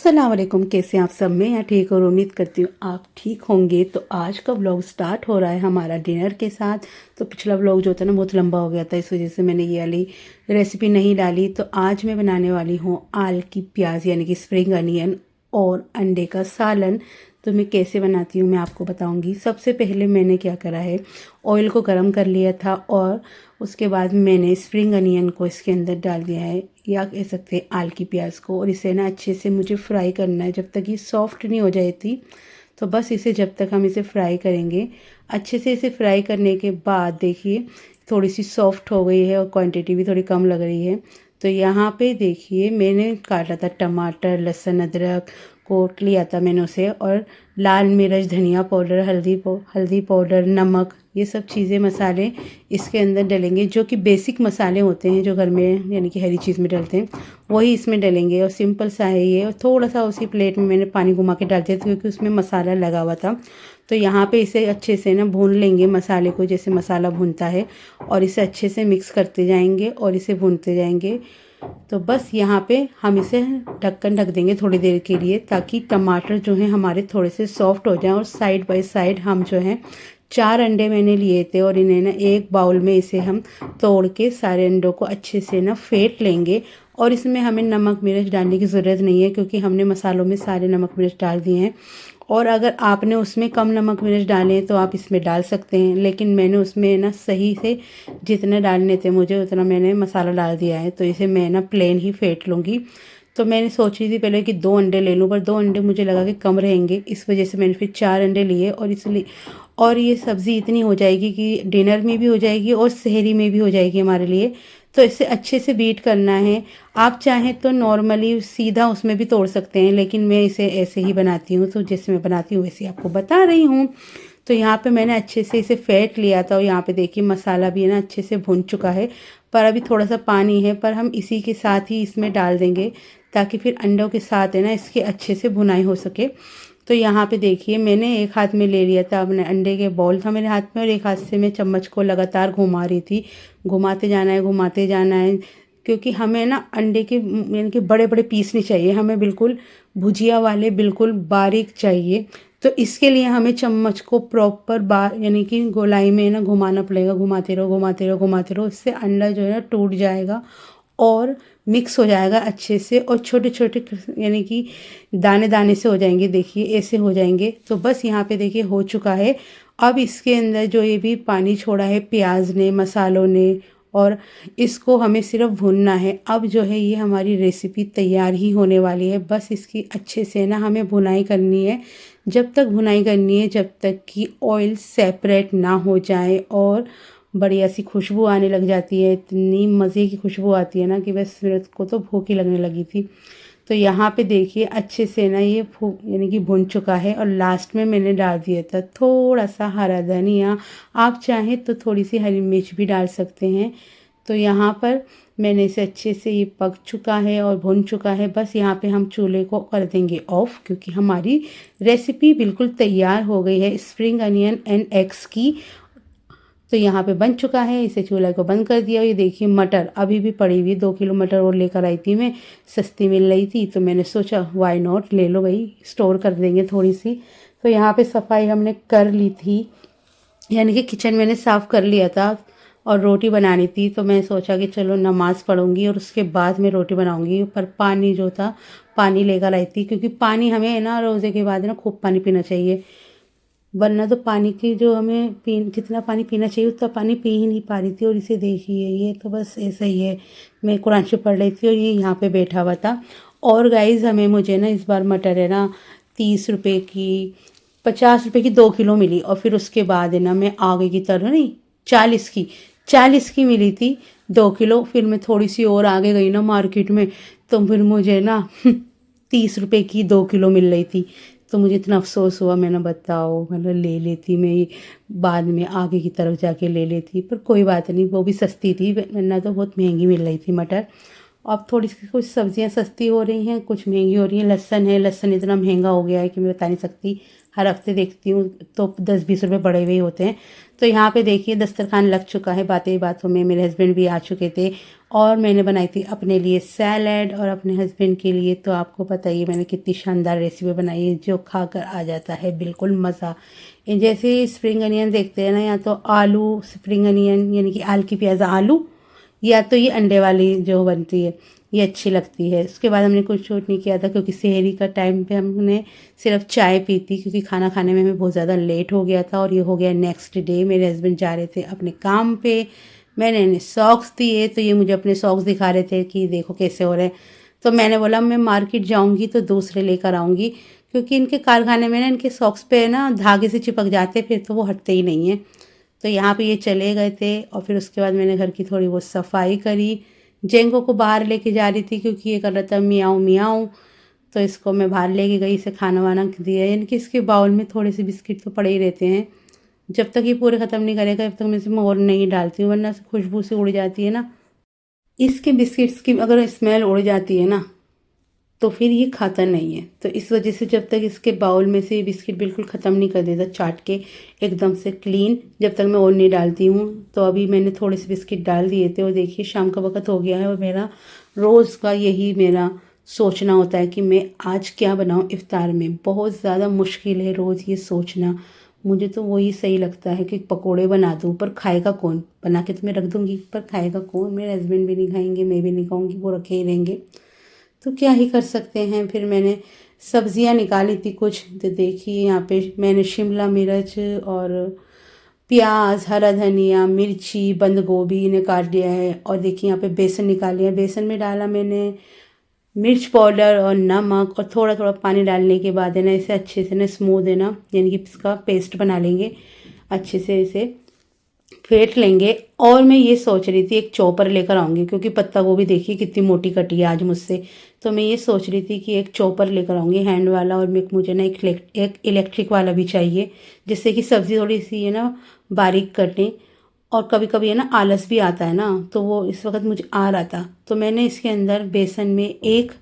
अस्सलाम वालेकुम। कैसे हैं आप सब? मैं यहाँ ठीक और उम्मीद करती हूँ आप ठीक होंगे। तो आज का व्लॉग स्टार्ट हो रहा है हमारा डिनर के साथ। तो पिछला व्लॉग जो था ना बहुत लंबा हो गया था, इस वजह से मैंने ये वाली रेसिपी नहीं डाली। तो आज मैं बनाने वाली हूँ आल की प्याज यानी कि स्प्रिंग अनियन और अंडे का सालन। तो मैं कैसे बनाती हूँ मैं आपको बताऊँगी। सबसे पहले मैंने क्या करा है, ऑयल को गर्म कर लिया था और उसके बाद मैंने स्प्रिंग अनियन को इसके अंदर डाल दिया है, या कह सकते हैं आल की प्याज को। और इसे ना अच्छे से मुझे फ्राई करना है जब तक ये सॉफ्ट नहीं हो जाती। तो बस इसे जब तक हम इसे फ्राई करेंगे, अच्छे से इसे फ्राई करने के बाद देखिए थोड़ी सी सॉफ्ट हो गई है और क्वांटिटी भी थोड़ी कम लग रही है। तो यहाँ पे देखिए मैंने काटा था टमाटर, लहसुन, अदरक कोट लिया था मैंने उसे, और लाल मिर्च, धनिया पाउडर, हल्दी पाउडर, नमक, ये सब चीज़ें मसाले इसके अंदर डलेंगे। जो कि बेसिक मसाले होते हैं जो घर में यानी कि हरी चीज़ में डलते हैं वही इसमें डलेंगे। और सिंपल सा है ये। और थोड़ा सा उसी प्लेट में मैंने पानी घुमा के डाल दिया था क्योंकि उसमें मसाला लगा हुआ था। तो यहाँ पे इसे अच्छे से ना भून लेंगे मसाले को, जैसे मसाला भूनता है, और इसे अच्छे से मिक्स करते जाएंगे और इसे भूनते जाएंगे। तो बस यहाँ पे हम इसे ढक्कन ढक देंगे थोड़ी देर के लिए, ताकि टमाटर जो हैं हमारे थोड़े से सॉफ्ट हो जाएं। और साइड बाय साइड हम जो हैं 4 अंडे मैंने लिए थे और इन्हें ना एक बाउल में इसे हम तोड़ के सारे अंडों को अच्छे से ना फेंट लेंगे। और इसमें हमें नमक मिर्च डालने की ज़रूरत नहीं है क्योंकि हमने मसालों में सारे नमक मिर्च डाल दिए हैं। और अगर आपने उसमें कम नमक मिर्च डाले तो आप इसमें डाल सकते हैं, लेकिन मैंने उसमें ना सही से जितने डालने थे मुझे उतना मैंने मसाला डाल दिया है। तो इसे मैं ना प्लेन ही फेंट लूँगी। तो मैंने सोची थी पहले कि 2 अंडे ले लूँ, पर 2 अंडे मुझे लगा कि कम रहेंगे, इस वजह से मैंने फिर 4 अंडे लिए। और इसलिए और ये सब्ज़ी इतनी हो जाएगी कि डिनर में भी हो जाएगी और सहरी में भी हो जाएगी हमारे लिए। तो इसे अच्छे से बीट करना है। आप चाहें तो नॉर्मली सीधा उसमें भी तोड़ सकते हैं, लेकिन मैं इसे ऐसे ही बनाती हूँ, तो जैसे मैं बनाती हूँ वैसे आपको बता रही हूँ। तो यहाँ पे मैंने अच्छे से इसे फेंट लिया था और यहाँ पे देखिए मसाला भी है ना अच्छे से भुन चुका है। पर अभी थोड़ा सा पानी है, पर हम इसी के साथ ही इसमें डाल देंगे ताकि फिर अंडों के साथ है ना इसकी अच्छे से भुनाई हो सके। तो यहाँ पे देखिए मैंने एक हाथ में ले लिया था अपने अंडे के बॉल था मेरे हाथ में, और एक हाथ से मैं चम्मच को लगातार घुमा रही थी। घुमाते जाना है, घुमाते जाना है, क्योंकि हमें ना अंडे के यानी कि बड़े बड़े पीस नहीं चाहिए, हमें बिल्कुल भुजिया वाले बिल्कुल बारीक चाहिए। तो इसके लिए हमें चम्मच को प्रॉपर बार यानी कि गोलाई में ना घुमाना पड़ेगा। घुमाते रहो घुमाते रहो घुमाते रहो, इससे अंडा जो है ना टूट जाएगा और मिक्स हो जाएगा अच्छे से, और छोटे छोटे यानी कि दाने दाने से हो जाएंगे। देखिए ऐसे हो जाएंगे। तो बस यहाँ पे देखिए हो चुका है। अब इसके अंदर जो ये भी पानी छोड़ा है प्याज ने, मसालों ने, और इसको हमें सिर्फ भूनना है। अब जो है ये हमारी रेसिपी तैयार ही होने वाली है। बस इसकी अच्छे से ना हमें भुनाई करनी है। जब तक भुनाई करनी है जब तक कि ऑयल सेपरेट ना हो जाए और बढ़िया सी खुशबू आने लग जाती है। इतनी मज़े की खुशबू आती है ना कि बस मेरे को तो भूख ही लगने लगी थी। तो यहाँ पे देखिए अच्छे से ना ये यानी कि भुन चुका है। और लास्ट में मैंने डाल दिया था थोड़ा सा हरा धनिया। आप चाहें तो थोड़ी सी हरी मिर्च भी डाल सकते हैं। तो यहाँ पर मैंने इसे अच्छे से ये पक चुका है और भुन चुका है। बस यहाँ पे हम चूल्हे को कर देंगे ऑफ, क्योंकि हमारी रेसिपी बिल्कुल तैयार हो गई है स्प्रिंग अनियन एंड एग्स की। तो यहाँ पे बन चुका है। इसे चूल्हे को बंद कर दिया। ये देखिए मटर अभी भी पड़ी हुई, 2 किलो मटर और लेकर आई थी मैं, सस्ती मिल रही थी। तो मैंने सोचा वाई नॉट, ले लो भाई, स्टोर कर देंगे थोड़ी सी। तो यहाँ पे सफाई हमने कर ली थी, यानी कि किचन मैंने साफ़ कर लिया था। और रोटी बनानी थी तो मैं सोचा कि चलो नमाज़ पढ़ूंगी और उसके बाद मैं रोटी बनाऊंगी। पर पानी जो था पानी लेकर आई थी, क्योंकि पानी हमें है ना रोज़े के बाद है ना खूब पानी पीना चाहिए, वरना तो पानी की जो हमें जितना पानी पीना चाहिए उतना पानी पी ही नहीं पा रही थी। और इसे देखिए ये तो बस ऐसा ही है। मैं कुरान शरीफ पढ़ रही थी और ये यहाँ पे बैठा हुआ था। और गाइज़ हमें मुझे ना इस बार मटर है ना 30 रुपये की, 50 रुपये की 2 किलो मिली। और फिर उसके बाद है ना मैं आगे की तरफ नहीं, 40 की मिली थी 2 किलो। फिर मैं थोड़ी सी और आगे गई ना मार्केट में, तो फिर मुझे ना 30 रुपये की 2 किलो मिल रही थी। तो मुझे इतना अफसोस हुआ, मैंने बताओ मतलब ले लेती मैं ये, बाद में आगे की तरफ जाके ले लेती। पर कोई बात नहीं, वो भी सस्ती थी, वरना तो बहुत महंगी मिल रही थी मटर। अब थोड़ी सी कुछ सब्जियां सस्ती हो रही हैं, कुछ महंगी हो रही हैं। लहसन है, लहसन इतना महंगा हो गया है कि मैं बता नहीं सकती। हर हफ्ते देखती हूँ तो 10-20 रुपये बढ़े हुए होते हैं। तो यहाँ पे देखिए दस्तरखान लग चुका है। बातें बातों में मेरे हस्बैंड भी आ चुके थे और मैंने बनाई थी अपने लिए सैलड और अपने हस्बैंड के लिए। तो आपको पता ही है मैंने कितनी शानदार रेसिपी बनाई है जो खाकर आ जाता है बिल्कुल मज़ा। जैसे स्प्रिंग अनियन देखते हैं ना, या तो आलू स्प्रिंग अनियन यानी कि आल की प्याज़ा आलू, या तो ये अंडे वाली जो बनती है ये अच्छी लगती है। उसके बाद हमने कुछ शूट नहीं किया था क्योंकि सेहरी का टाइम पे हमने सिर्फ चाय पी थी, क्योंकि खाना खाने में हमें बहुत ज़्यादा लेट हो गया था। और ये हो गया नेक्स्ट डे, मेरे हस्बैंड जा रहे थे अपने काम पे। मैंने इन्हें सॉक्स दिए तो ये मुझे अपने सॉक्स दिखा रहे थे कि देखो कैसे हो रहे हैं। तो मैंने बोला मैं मार्केट जाऊंगी तो दूसरे लेकर आऊँगी, क्योंकि इनके कारखाने में ना इनके सॉक्स पे ना धागे से चिपक जाते, फिर तो वो हटते ही नहीं हैं। तो यहाँ पे ये चले गए थे और फिर उसके बाद मैंने घर की थोड़ी बहुत सफाई करी। जेंगो को बाहर लेके जा रही थी क्योंकि ये कर रहा था मियाऊं मियाऊं। तो इसको मैं बाहर लेके गई, इसे खाना वाना दिया। यानी कि इसके बाउल में थोड़े से बिस्किट तो पड़े ही रहते हैं, जब तक ये पूरे ख़त्म नहीं करेगा तब तक मैं इसमें और नहीं डालती हूँ, वरना खुशबू से उड़ जाती है ना। इसके बिस्किट्स की अगर स्मेल उड़ जाती है ना तो फिर ये खाता नहीं है। तो इस वजह से जब तक इसके बाउल में से ये बिस्किट बिल्कुल ख़त्म नहीं कर देता चाट के एकदम से क्लीन, जब तक मैं और नहीं डालती हूँ। तो अभी मैंने थोड़े से बिस्किट डाल दिए थे और देखिए शाम का वक्त हो गया है और मेरा रोज़ का यही मेरा सोचना होता है कि मैं आज क्या बनाऊँ इफ्तार में। बहुत ज़्यादा मुश्किल है रोज़ ये सोचना। मुझे तो वही सही लगता है कि पकोड़े बना दूँ, पर खाएगा कौन? बना के तो मैं रख दूँगी पर खाएगा कौन? मेरे हस्बैंड भी नहीं खाएंगे, मैं भी नहीं खाऊँगी, वो रखे ही रहेंगे। तो क्या ही कर सकते हैं। फिर मैंने सब्जियां निकाली थी कुछ, तो देखिए यहाँ पे मैंने शिमला मिर्च और प्याज, हरा धनिया, मिर्ची, बंद गोभी इन्हें काट लिया है। और देखिए यहाँ पे बेसन निकाल लिया। बेसन में डाला मैंने मिर्च पाउडर और नमक, और थोड़ा थोड़ा पानी डालने के बाद है ना इसे अच्छे से ना स्मूथ है ना, यानी कि इसका पेस्ट बना लेंगे अच्छे से, इसे फेंट लेंगे। और मैं ये सोच रही थी एक चॉपर लेकर आऊँगी, क्योंकि पत्ता गोभी देखिए कितनी मोटी कटी है आज मुझसे। तो मैं ये सोच रही थी कि एक चॉपर लेकर आऊँगी हैंड वाला, और मुझे ना एक इलेक्ट्रिक वाला भी चाहिए, जिससे कि सब्ज़ी थोड़ी सी है ना बारीक कटें। और कभी कभी है ना आलस भी आता है ना, तो वो इस वक्त मुझे आ रहा था। तो मैंने इसके अंदर बेसन में एक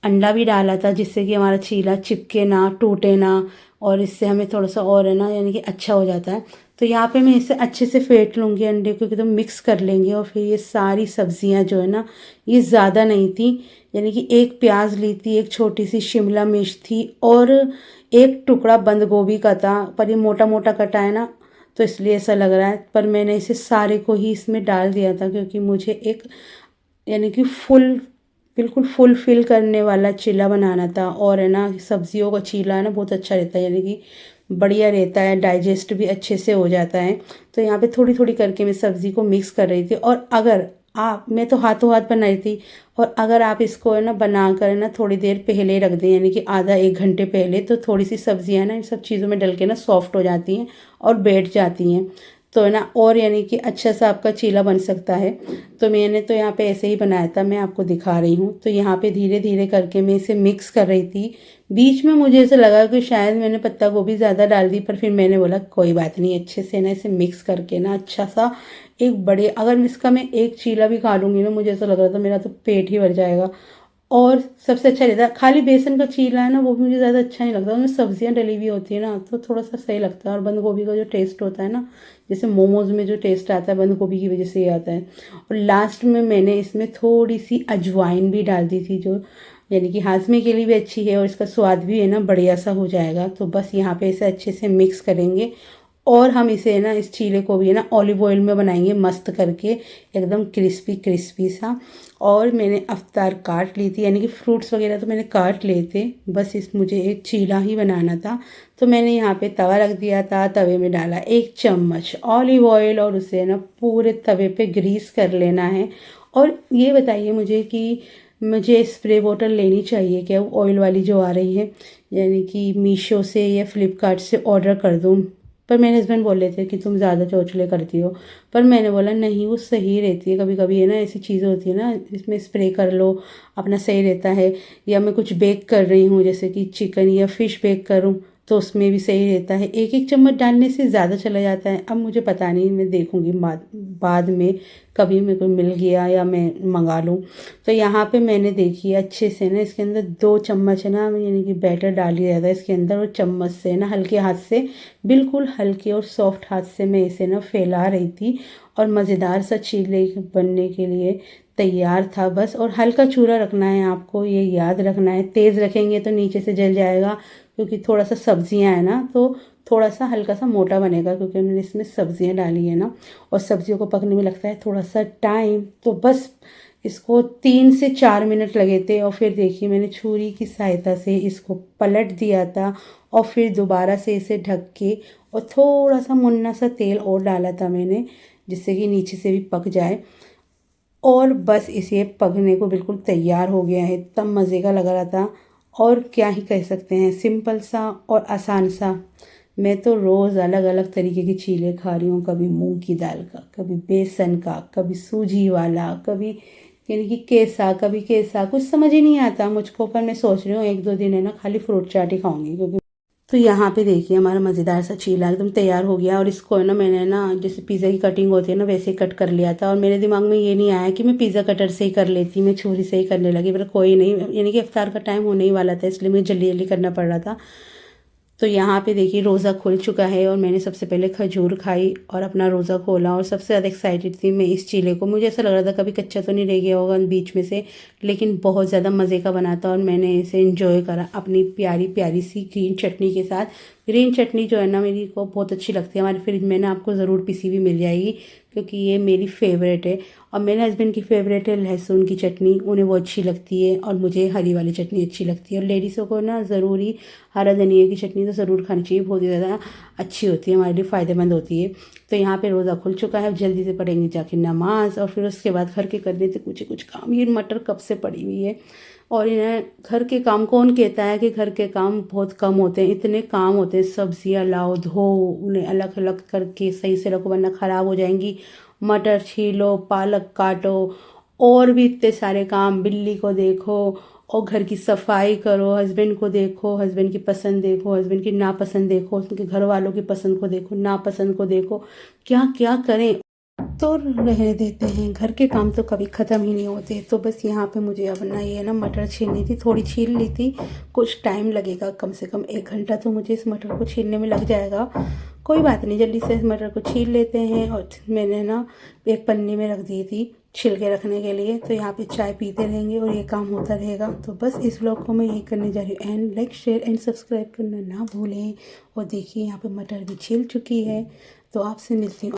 अंडा भी डाला था, जिससे कि हमारा चीला चिपके ना, टूटे ना, और इससे हमें थोड़ा सा और है ना यानी कि अच्छा हो जाता है। तो यहाँ पे मैं इसे अच्छे से फेंट लूँगी अंडे को, एकदम मिक्स कर लेंगे। और फिर ये सारी सब्जियाँ जो है ना, ये ज़्यादा नहीं थी, यानी कि एक प्याज ली थी, एक छोटी सी शिमला मिर्च थी, और एक टुकड़ा बंद गोभी का था, पर ये मोटा मोटा कटा है ना, तो इसलिए ऐसा लग रहा है। पर मैंने इसे सारे को ही इसमें डाल दिया था, क्योंकि मुझे एक यानी कि बिल्कुल फुल फिल करने वाला चीला बनाना था। और है ना सब्जियों का चीला है ना बहुत अच्छा रहता है, यानी कि बढ़िया रहता है, डाइजेस्ट भी अच्छे से हो जाता है। तो यहाँ पे थोड़ी थोड़ी करके मैं सब्ज़ी को मिक्स कर रही थी। और अगर आप, मैं तो हाथों हाथ बनाई थी, और अगर आप इसको है ना बना कर ना थोड़ी देर पहले रख दें, यानी कि आधा एक घंटे पहले, तो थोड़ी सी सब्जियाँ ना इन सब चीज़ों में डल के ना सॉफ्ट हो जाती हैं और बैठ जाती हैं। तो है ना, और यानी कि अच्छा सा आपका चीला बन सकता है। तो मैंने तो यहाँ पे ऐसे ही बनाया था, मैं आपको दिखा रही हूँ। तो यहाँ पे धीरे धीरे करके मैं इसे मिक्स कर रही थी। बीच में मुझे ऐसा लगा कि शायद मैंने पत्ता गोभी ज़्यादा डाल दी, पर फिर मैंने बोला कोई बात नहीं, अच्छे से ना इसे मिक्स करके ना अच्छा सा एक बड़े, अगर इसका मैं एक चीला भी खा लूँगी ना, मुझे ऐसा लग रहा था मेरा तो पेट ही भर जाएगा। और सबसे अच्छा रहता है खाली बेसन का चीला है ना, वो भी मुझे ज़्यादा अच्छा नहीं लगता, उसमें सब्जियां डली हुई होती है ना, तो थोड़ा सा सही लगता है। और बंद गोभी का जो टेस्ट होता है ना, जैसे मोमोज़ में जो टेस्ट आता है बंद गोभी की वजह से ही आता है। और लास्ट में मैंने इसमें थोड़ी सी अजवाइन भी डाल दी थी, जो यानी कि हाजमे के लिए भी अच्छी है और इसका स्वाद भी है ना बढ़िया सा हो जाएगा। तो बस यहाँ पे इसे अच्छे से मिक्स करेंगे। और हम इसे ना इस चीले को भी है ना ऑलिव ऑयल में बनाएंगे मस्त करके, एकदम क्रिस्पी क्रिस्पी सा। और मैंने अफ्तार काट ली थी, यानी कि फ्रूट्स वगैरह तो मैंने काट लिए थे, बस इस मुझे एक चीला ही बनाना था। तो मैंने यहाँ पे तवा रख दिया था, तवे में डाला 1 चम्मच ऑलिव ऑयल, और उसे ना पूरे तवे पे ग्रीस कर लेना है। और ये बताइए मुझे कि मुझे स्प्रे बोतल लेनी चाहिए क्या, ऑयल वाली जो आ रही है, यानी कि मीशो से या फ्लिपकार्ट से ऑर्डर कर दूँ। पर मेरे हस्बैंड बोल रहे थे कि तुम ज़्यादा चौचले करती हो, पर मैंने बोला नहीं, वो सही रहती है। कभी कभी है ना ऐसी चीज़ें होती है ना, इसमें स्प्रे कर लो अपना सही रहता है। या मैं कुछ बेक कर रही हूँ, जैसे कि चिकन या फिश बेक करूँ, तो उसमें भी सही रहता है। एक एक चम्मच डालने से ज़्यादा चला जाता है। अब मुझे पता नहीं, मैं देखूँगी बाद में कभी मेरे को मिल गया या मैं मंगा लूँ। तो यहाँ पे मैंने देखी अच्छे से ना इसके अंदर 2 चम्मच है ना, यानी कि बैटर डाल दिया था इसके अंदर, और चम्मच से ना हल्के हाथ से, बिल्कुल हल्के और सॉफ्ट हाथ से मैं इसे ना फैला रही थी। और मज़ेदार सा चीले बनने के लिए तैयार था बस। और हल्का चूरा रखना है आपको, ये याद रखना है। तेज़ रखेंगे तो नीचे से जल जाएगा, क्योंकि थोड़ा सा सब्जियां है ना, तो थोड़ा सा हल्का सा मोटा बनेगा, क्योंकि हमने इसमें सब्जियां डाली है ना, और सब्जियों को पकने में लगता है थोड़ा सा टाइम। तो बस इसको 3 से 4 मिनट लगे थे, और फिर देखिए मैंने छुरी की सहायता से इसको पलट दिया था, और फिर दोबारा से इसे ढक के और थोड़ा सा मुन्ना सा तेल और डाला था मैंने, जिससे कि नीचे से भी पक जाए। और बस इसे पकने को बिल्कुल तैयार हो गया है, तब मज़े का लग रहा था। और क्या ही कह सकते हैं, सिंपल सा और आसान सा। मैं तो रोज़ अलग अलग तरीके की चीज़ें खा रही हूँ, कभी मूंग की दाल का, कभी बेसन का, कभी सूजी वाला, कभी यानी कि कैसा, कभी कैसा, कुछ समझ ही नहीं आता मुझको। पर मैं सोच रही हूँ 1-2 दिन है ना खाली फ्रूट चाट ही खाऊंगी, क्योंकि तो यहाँ पे देखिए हमारा मज़ेदार सा चीला एकदम तैयार हो गया। और इसको है ना मैंने ना जैसे पिज़्ज़ा की कटिंग होती है ना, वैसे ही कट कर लिया था। और मेरे दिमाग में ये नहीं आया कि मैं पिज़्ज़ा कटर से ही कर लेती, मैं छुरी से ही करने लगी। पर कोई नहीं, यानी कि इफ्तार का टाइम होने ही वाला था, इसलिए मुझे जल्दी जल्दी करना पड़ रहा था। तो यहाँ पे देखिए रोज़ा खुल चुका है, और मैंने सबसे पहले खजूर खाई और अपना रोज़ा खोला। और सबसे ज़्यादा एक्साइटेड थी मैं इस चीले को, मुझे ऐसा लग रहा था कभी कच्चा तो नहीं रह गया होगा बीच में से, लेकिन बहुत ज़्यादा मज़े का बना था। और मैंने इसे इंजॉय करा अपनी प्यारी प्यारी सी ग्रीन चटनी के साथ। ग्रीन चटनी जो है ना मेरी को बहुत अच्छी लगती है, हमारे फ्रिज में ना आपको ज़रूर पिसी भी मिल जाएगी, क्योंकि ये मेरी फेवरेट है। और मेरे हस्बैंड की फेवरेट है लहसुन की चटनी, उन्हें वो अच्छी लगती है, और मुझे हरी वाली चटनी अच्छी लगती है। और लेडीज़ों को ना ज़रूरी हरा धनिया की चटनी तो ज़रूर खानी चाहिए, बहुत ही ज़्यादा अच्छी होती है, हमारे लिए फ़ायदेमंद होती है। तो यहाँ पे रोज़ा खुल चुका है, अब जल्दी से पढ़ेंगे जाके नमाज, और फिर उसके बाद घर के करने थे कुछ काम। ये मटर कब से पड़ी हुई है, और इन्हें घर के काम, कौन कहता है कि घर के काम बहुत कम होते हैं, इतने काम होते हैं। सब्जियां लाओ, धो, उन्हें अलग अलग करके सही से रखो वरना ख़राब हो जाएंगी। मटर छीलो, पालक काटो, और भी इतने सारे काम। बिल्ली को देखो, और घर की सफाई करो, हस्बैंड को देखो, हस्बैंड की पसंद देखो, हस्बैंड की नापसंद देखो, उनके घर वालों की पसंद को देखो, नापसंद को देखो, क्या क्या करें। तो रहने देते हैं, घर के काम तो कभी ख़त्म ही नहीं होते। तो बस यहाँ पे मुझे अब ना ये ना मटर छीलनी थी, थोड़ी छील ली थी। कुछ टाइम लगेगा, कम से कम 1 घंटा तो मुझे इस मटर को छीलने में लग जाएगा। कोई बात नहीं, जल्दी से इस मटर को छील लेते हैं। और मैंने ना एक पन्नी में रख दी थी छिल के रखने के लिए, तो यहाँ पे चाय पीते रहेंगे और ये काम होता रहेगा। तो बस इस व्लॉग को मैं यही करने जा रही हूँ। And like, share and subscribe करना ना भूलें। और देखिए यहाँ पे मटर भी छिल चुकी है, तो आपसे मिलती हूँ